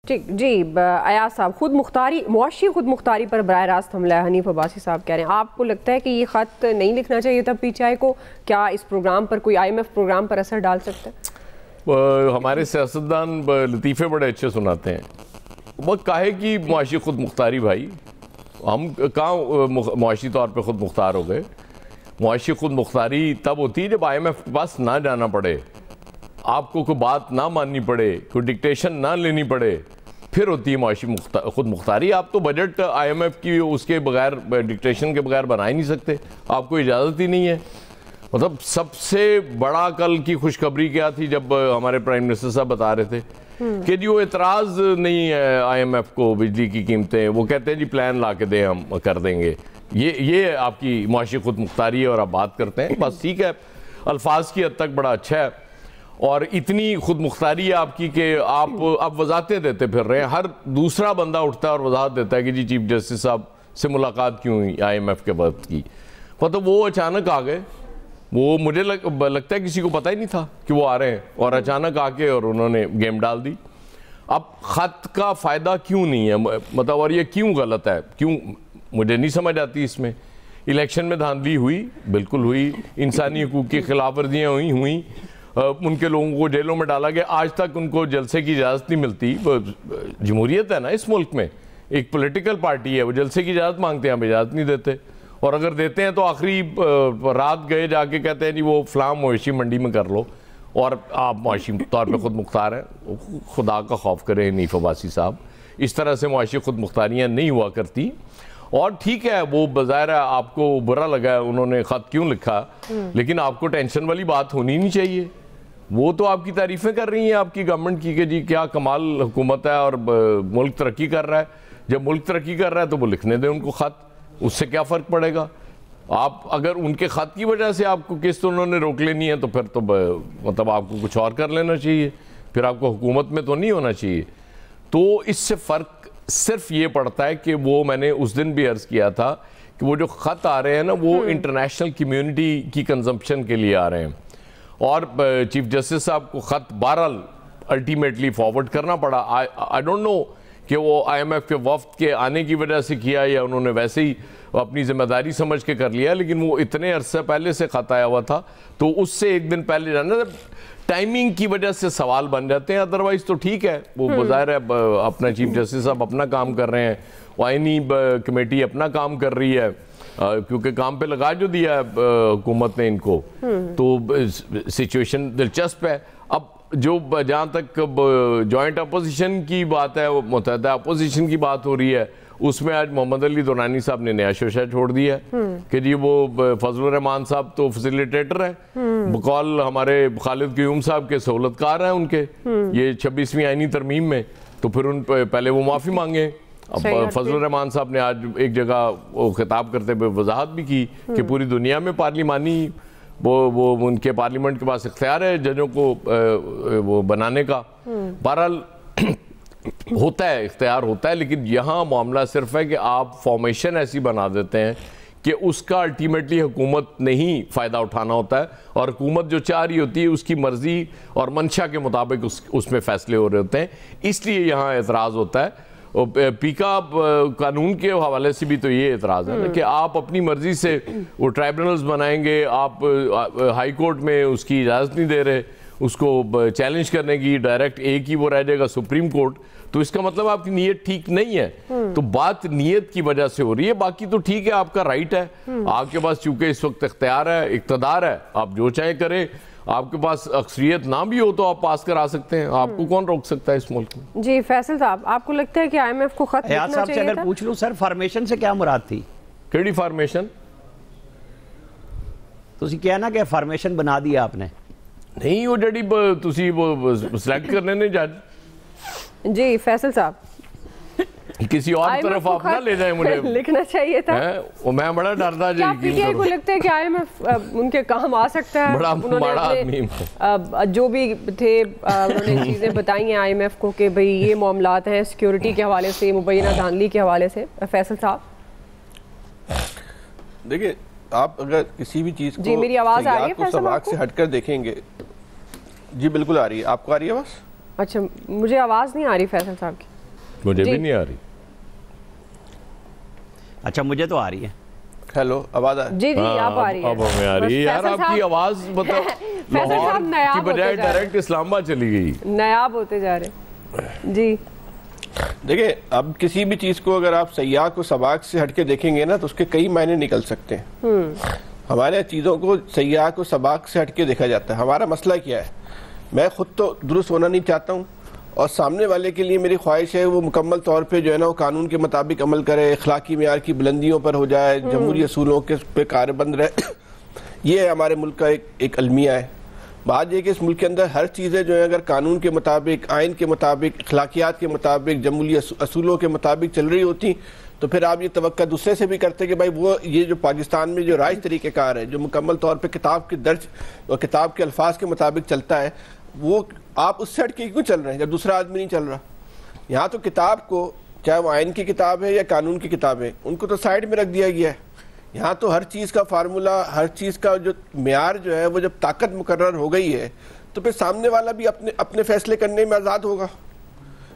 جی ایاز صاحب، خود مختاری، معاشی خود مختاری پر براہ راست حملہ ہے، حنیف عباسی صاحب کہہ رہے ہیں. آپ کو لگتا ہے کہ یہ خط نہیں لکھنا چاہیے تھا پی ٹی آئی کو؟ کیا اس پروگرام پر کوئی آئی ایم ایف پروگرام پر اثر ڈال سکتا ہے؟ ہمارے سیاستدان لطیفے بڑے اچھے سناتے ہیں. وہ کاہے کی معاشی خود مختاری بھائی؟ ہم کہاں معاشی طور پہ خود مختار ہو گئے؟ معاشی خود مختاری تب ہوتی ہے جب آئی ایم ایف کے پاس نہ جانا پڑے، آپ کو کوئی بات نہ ماننی پڑے، کوئی ڈکٹیشن نہ لینی پڑے، پھر ہوتی ہے معاشی خود مختاری. آپ تو بجٹ آئی ایم ایف کی اس کے بغیر، ڈکٹیشن کے بغیر بنا ہی نہیں سکتے، آپ کو اجازت ہی نہیں ہے. مطلب سب سے بڑا کل کی خوشخبری کیا تھی جب ہمارے پرائم منسٹر صاحب بتا رہے تھے کہ جی وہ اعتراض نہیں ہے آئی ایم ایف کو بجلی کی قیمتیں، وہ کہتے ہیں جی پلان لا کے دیں ہم کر دیں گے. یہ آپ کی معاشی خود مختاری ہے اور آپ بات کرتے ہیں. بس ٹھیک ہے، الفاظ کی حد تک بڑا اچھا ہے، اور اتنی خود مختاری ہے آپ کی کہ آپ اب وضاحتیں دیتے پھر رہے ہیں. ہر دوسرا بندہ اٹھتا ہے اور وضاحت دیتا ہے کہ جی چیف جسٹس صاحب سے ملاقات کیوں ہوئی آئی ایم ایف کے وقت کی. مطلب وہ اچانک آ گئے، وہ مجھے لگتا ہے کسی کو پتہ ہی نہیں تھا کہ وہ آ رہے ہیں، اور اچانک آ کے اور انہوں نے گیم ڈال دی. اب خط کا فائدہ کیوں نہیں ہے مطلب، اور یہ کیوں غلط ہے، کیوں مجھے نہیں سمجھ آتی اس میں. الیکشن میں دھاندلی ہوئی، بالکل ہوئی، انسانی حقوق کی خلاف ورزیاں ہوئیں، ان کے لوگوں کو جیلوں میں ڈالا گیا. آج تک ان کو جلسے کی اجازت نہیں ملتی. جمہوریت ہے نا اس ملک میں، ایک پولیٹیکل پارٹی ہے، وہ جلسے کی اجازت مانگتے ہیں، ہم اجازت نہیں دیتے، اور اگر دیتے ہیں تو آخری رات گئے جا کے کہتے ہیں جی وہ فلاں مویشی منڈی میں کر لو، اور آپ معاشی طور پہ خود مختار ہیں. خدا کا خوف کرے حنیف عباسی صاحب، اس طرح سے معاشی خود مختاریاں نہیں ہوا کرتی. اور ٹھیک ہے، وہ بظاہر ہے آپ کو برا لگا ہے انہوں نے خط کیوں لکھا، لیکن آپ کو ٹینشن والی بات ہونی نہیں چاہیے. وہ تو آپ کی تعریفیں کر رہی ہیں آپ کی گورنمنٹ کی کہ جی کیا کمال حکومت ہے اور ملک ترقی کر رہا ہے. جب ملک ترقی کر رہا ہے تو وہ لکھنے دیں ان کو خط، اس سے کیا فرق پڑے گا. آپ اگر ان کے خط کی وجہ سے آپ کو قسط انہوں نے روک لینی ہے تو پھر تو مطلب آپ کو کچھ اور کر لینا چاہیے، پھر آپ کو حکومت میں تو نہیں ہونا چاہیے. تو اس سے فرق صرف یہ پڑتا ہے کہ وہ میں نے اس دن بھی عرض کیا تھا کہ وہ جو خط آ رہے ہیں نا وہ انٹرنیشنل کمیونٹی کی کنزمپشن کے لیے آ رہے ہیں، اور چیف جسٹس صاحب کو خط بہرحال الٹیمیٹلی فارورڈ کرنا پڑا. آئی ڈونٹ نو کہ وہ آئی ایم ایف کے وفد کے آنے کی وجہ سے کیا یا انہوں نے ویسے ہی اپنی ذمہ داری سمجھ کے کر لیا، لیکن وہ اتنے عرصے پہلے سے خط آیا ہوا تھا تو اس سے ایک دن پہلے جانا ٹائمنگ کی وجہ سے سوال بن جاتے ہیں. ادروائز تو ٹھیک ہے، وہ بظاہر ہے اپنا چیف جسٹس صاحب اپنا کام کر رہے ہیں، آئینی کمیٹی اپنا کام کر رہی ہے، کیونکہ کام پہ لگا جو دیا ہے حکومت نے ان کو، تو سچویشن دلچسپ ہے. اب جو جہاں تک جوائنٹ اپوزیشن کی بات ہے، متحدہ اپوزیشن کی بات ہو رہی ہے، اس میں آج محمد علی دورانی صاحب نے نیا شوشہ چھوڑ دیا ہے کہ جی وہ فضل الرحمان صاحب تو فیسیلیٹیٹر ہیں، بقول ہمارے خالد قیوم صاحب کے سہولت کار ہیں ان کے یہ 26ویں آئینی ترمیم میں، تو پھر ان پہلے وہ معافی مانگے. اب فضل الرحمان صاحب نے آج ایک جگہ وہ خطاب کرتے ہوئے وضاحت بھی کی کہ پوری دنیا میں پارلیمانی وہ ان کے پارلیمنٹ کے پاس اختیار ہے ججوں کو وہ بنانے کا. بہرحال ہوتا ہے، اختیار ہوتا ہے، لیکن یہاں معاملہ صرف ہے کہ آپ فارمیشن ایسی بنا دیتے ہیں کہ اس کا الٹیمیٹلی حکومت نہیں فائدہ اٹھانا ہوتا ہے، اور حکومت جو چاہ رہی ہوتی ہے اس کی مرضی اور منشا کے مطابق اس میں فیصلے ہو رہے ہوتے ہیں. اس لیے یہاں اعتراض ہوتا ہے. پیکا قانون کے حوالے سے بھی تو یہ اعتراض ہے کہ آپ اپنی مرضی سے وہ ٹرائبونلز بنائیں گے، آپ ہائی کورٹ میں اس کی اجازت نہیں دے رہے اس کو چیلنج کرنے کی، ڈائریکٹ ایک ہی وہ رہ جائے گا سپریم کورٹ، تو اس کا مطلب آپ کی نیت ٹھیک نہیں ہے. تو بات نیت کی وجہ سے ہو رہی ہے، باقی تو ٹھیک ہے، آپ کا رائٹ ہے، آپ کے پاس چونکہ اس وقت اختیار ہے، اقتدار ہے، آپ جو چاہیں کریں. آپ کے پاس اکثریت نہ بھی ہو تو آپ پاس کرا سکتے ہیں، آپ کو کون روک سکتا ہے اس ملک میں. جی فیصل صاحب، آپ کو لگتا ہے کہ آئی ایم ایف کو خط لکھنا چاہیے تھا؟ صاحب سے اگر پوچھ لوں سر، فارمیشن سے کیا مراد تھی؟ کیڑی فارمیشن؟ تو اسی کیا نا کہ فارمیشن بنا دیا آپ نے؟ نہیں، وہ جڑی تسی وہ سلیکٹ کرنے نے جج. جی فیصل صاحب، کسی اور طرف آپ نہ لے جائیں مجھے. لکھنا چاہیے تھا. میں بڑا ڈرتا کیا پی ٹی آئی کو لگتا ہے کہ آئی ایم ایف ان کے کام آ سکتا ہے؟ بڑا آدمی جو بھی تھے انہوں نے چیزیں بتائی ہیں آئی ایم ایف کو کہ بھئی یہ معاملات ہیں سیکیورٹی کے حوالے سے، مبینہ دھاندلی کے حوالے سے. فیصل صاحب دیکھیں، آپ اگر کسی بھی چیز کو جی میری آواز آ رہی ہے فیصل سباق سے ہٹ کر دیکھیں گے. جی بالکل آ رہی ہے. آپ کو آ رہی ہے آواز؟ اچھا، مجھے آواز نہیں آ رہی فیصل صاحب کی. मुझे भी नहीं आ रही। अच्छा, मुझे तो आ रही है। हेलो, आवाज आ जी जी आप आ रही है। अब हमें आ रही है यार, आपकी आवाज मतलब लाहौर की बजाय डायरेक्ट इस्लामाबाद चली गई, नायाब होते जा रहे। जी देखिए, अब किसी भी चीज को अगर आप सयाह को सबाक से हटके देखेंगे ना तो उसके कई मायने निकल सकते हैं। हमारे चीजों को सयाह को सबाक से हटके देखा जाता है। हमारा मसला क्या है, मैं खुद तो दुरुस्त होना नहीं चाहता हूँ और सामने वाले के लिए मेरी ख्वाहिश है वो मुकम्मल तौर पे जो है ना वो कानून के मुताबिक अमल करे, अखलाकी मेयार की बुलंदियों पर हो जाए, जमहूरी असूलों के पे कारबंद रहे। ये है हमारे मुल्क का एक अलमिया है। बात ये कि इस मुल्क के अंदर हर चीज़ें जो है अगर कानून के मुताबिक, आइन के मुताबिक, अखलाकियात के मुताबिक, जमहूरी असूलों के मुताबिक चल रही होती तो फिर आप ये तवक्का दूसरे से भी करते कि भाई वो ये जो पाकिस्तान में जो राज तरीक़ेकार है, जो मुकम्मल तौर पे किताब के दर्ज और किताब के अल्फाज के मुताबिक चलता है, वो आप उससे हट के क्यों चल रहे हैं जब दूसरा आदमी नहीं चल रहा। यहाँ तो किताब को, चाहे वो आइन की किताब है या कानून की किताब है, उनको तो साइड में रख दिया गया है। यहाँ तो हर चीज़ का फार्मूला, हर चीज़ का जो मेयार जो है वो जब ताकत मुकर्रर हो गई है तो फिर सामने वाला भी अपने फैसले करने में आज़ाद होगा।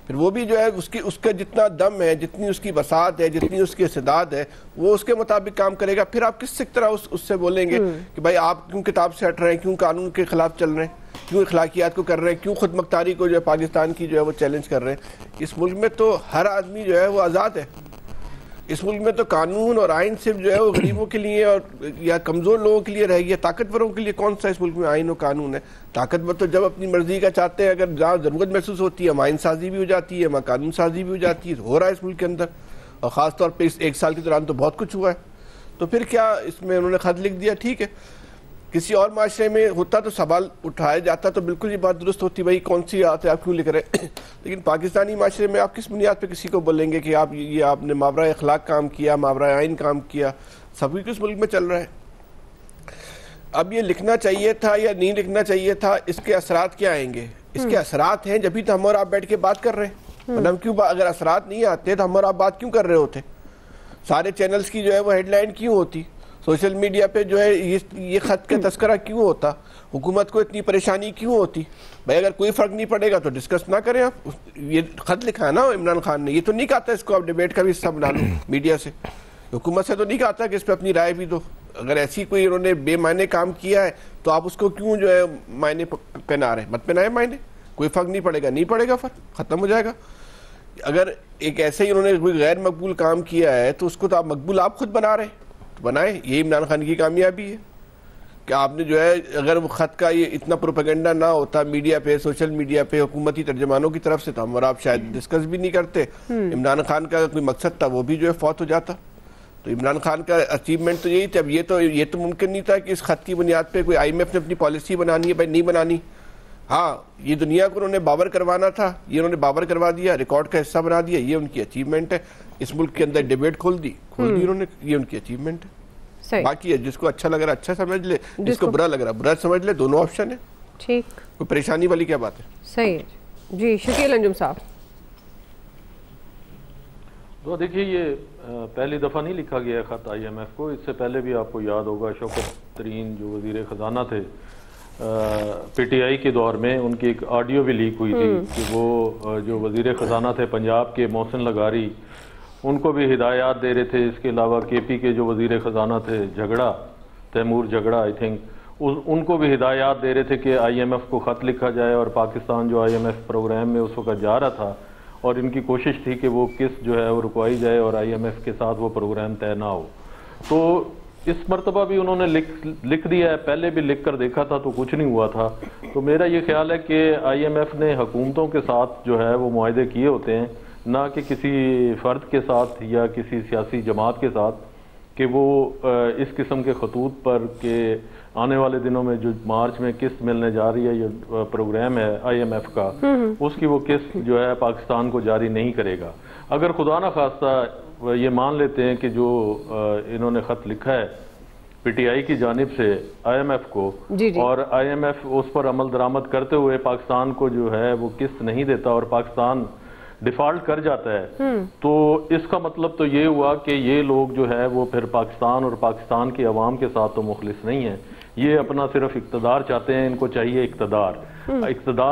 फिर वो भी जो है उसका जितना दम है, जितनी उसकी वसात है, जितनी उसकी इस्तेदाद है, वो उसके मुताबिक काम करेगा। फिर आप किस तरह उससे बोलेंगे कि भाई आप क्यों किताब से हट रहे हैं, क्यों कानून के खिलाफ चल रहे हैं, क्यों अखलाकियात को कर रहे हैं, क्यों खुद मुख्तारी को जो है पाकिस्तान की जो है वो चैलेंज कर रहे हैं। इस मुल्क में तो हर आदमी जो है वो आज़ाद है। इस मुल्क में तो कानून और आइन सिर्फ जो है वो गरीबों के लिए और या कमज़ोर लोगों के लिए रह गया। ताकतवरों के लिए कौन सा इस मुल्क में आइन और कानून है? ताकतवर तो जब अपनी मर्जी का चाहते हैं, अगर जहाँ ज़रूरत महसूस होती है वहाँ आइन साजी भी हो जाती है, वहाँ कानून साजी भी हो जाती है। हो रहा है इस मुल्क के अंदर, और ख़ास तौर पर इस 1 साल के दौरान तो बहुत कुछ हुआ है। तो फिर क्या इसमें उन्होंने ख़त लिख दिया, ठीक है। किसी और माशरे में होता तो सवाल उठाया जाता तो बिल्कुल ये बात दुरुस्त होती, भाई कौन सी बात है, आप क्यों लिख रहे हैं। लेकिन पाकिस्तानी माशरे में आप किस बुनियाद पे किसी को बोलेंगे कि आप ये आपने मावरा अखलाक काम किया, मावरा आइन काम किया, सभी किस मुल्क में चल रहा है। अब ये लिखना चाहिए था या नहीं लिखना चाहिए था, इसके असरात क्या आएंगे? इसके असरात हैं जब भी तो हम और आप बैठ के बात कर रहे हैं। मतलब क्यों, अगर असरात नहीं आते तो हम और आप बात क्यों कर रहे होते? सारे चैनल्स की जो है वो हेडलाइन क्यों होती? सोशल मीडिया पे जो है ये खत का तस्करा क्यों होता? हुकूमत को इतनी परेशानी क्यों होती? भाई अगर कोई फ़र्क नहीं पड़ेगा तो डिस्कस ना करें आप। ये खत लिखा है ना इमरान खान ने, ये तो नहीं कहा था इसको आप डिबेट का भी हिस्सा बना लो मीडिया से। हुकूमत से तो नहीं कहा था कि इस पर अपनी राय भी दो। अगर ऐसी कोई इन्होंने बेमायने काम किया है तो आप उसको क्यों जो है मायने पहना रहे? मत पहनाए मायने, कोई फ़र्क नहीं पड़ेगा, नहीं पड़ेगा फ़र्क, ख़त्म हो जाएगा। अगर एक ऐसे ही उन्होंने कोई गैर मकबूल काम किया है तो उसको तो आप मकबूल आप खुद बना रहे हैं, बनाए। ये इमरान खान की कामयाबी है कि आपने जो है, अगर वो ख़त का ये इतना प्रोपेगेंडा ना होता मीडिया पे, सोशल मीडिया पे, हुकूमती तर्जमानों की तरफ से, तो हम और आप शायद डिस्कस भी नहीं करते। इमरान खान का कोई मकसद था वो भी जो है फौत हो जाता। तो इमरान खान का अचीवमेंट तो यही था। अब ये तो मुमकिन नहीं था कि इस खत की बुनियाद पे कोई IMF ने अपनी पॉलिसी बनानी है, भाई नहीं बनानी। हाँ, ये दुनिया को उन्होंने बावर करवाना था, ये उन्होंने बावर करवा दिया, रिकॉर्ड का हिस्सा बना दिया, ये उनकी अचीवमेंट है। इस मुल्क के अंदर डिबेट खोल दी उन्होंने, ये उनकी अचीवमेंट है। बाकी है जिसको अच्छा लग रहा अच्छा समझ ले, जिसको बुरा लग रहा बुरा समझ ले, दोनों ऑप्शन है। ठीक, कोई परेशानी वाली क्या बात है? सही है जी। शकील अंजुम साहब, तो देखिए ये पहली दफ़ा नहीं लिखा गया खत IMF को। इससे पहले भी आपको याद होगा शौकत तरीन जो वज़ीर ख़जाना थे PTI के दौर में, उनकी एक ऑडियो भी लीक हुई थी कि वो जो वज़ीर ख़जाना थे पंजाब के मोहसिन लगारी, उनको भी हिदायत दे रहे थे। इसके अलावा KP के जो वज़ीर ख़जाना थे झगड़ा, तैमूर झगड़ा आई थिंक, उनको भी हिदायत दे रहे थे कि IMF को ख़त लिखा जाए। और पाकिस्तान जो IMF प्रोग्राम में उस वक्त जा रहा था और इनकी कोशिश थी कि वो किस्त जो है वो रुकवाई जाए और IMF के साथ वो प्रोग्राम तय ना हो। तो इस मरतबा भी उन्होंने लिख दिया है, पहले भी लिख कर देखा था तो कुछ नहीं हुआ था। तो मेरा ये ख्याल है कि IMF ने हुकूमतों के साथ जो है वो मुआहदे किए होते हैं, ना कि किसी फ़र्द के साथ या किसी सियासी जमात के साथ, कि वो इस किस्म के खतूत पर के आने वाले दिनों में जो मार्च में किस्त मिलने जा रही है, ये प्रोग्राम है IMF का, उसकी वो किस्त जो है पाकिस्तान को जारी नहीं करेगा। अगर खुदा न खास्ता ये मान लेते हैं कि जो इन्होंने ख़त लिखा है PTI की जानिब से IMF को, और IMF उस पर अमल दरामद करते हुए पाकिस्तान को जो है वो किस्त नहीं देता और पाकिस्तान डिफ़ॉल्ट कर जाता है, तो इसका मतलब तो ये हुआ कि ये लोग जो है वो फिर पाकिस्तान और पाकिस्तान की अवाम के साथ तो मुखलिस नहीं है। ये अपना सिर्फ इक़्तिदार चाहते हैं, इनको चाहिए इक़्तिदार।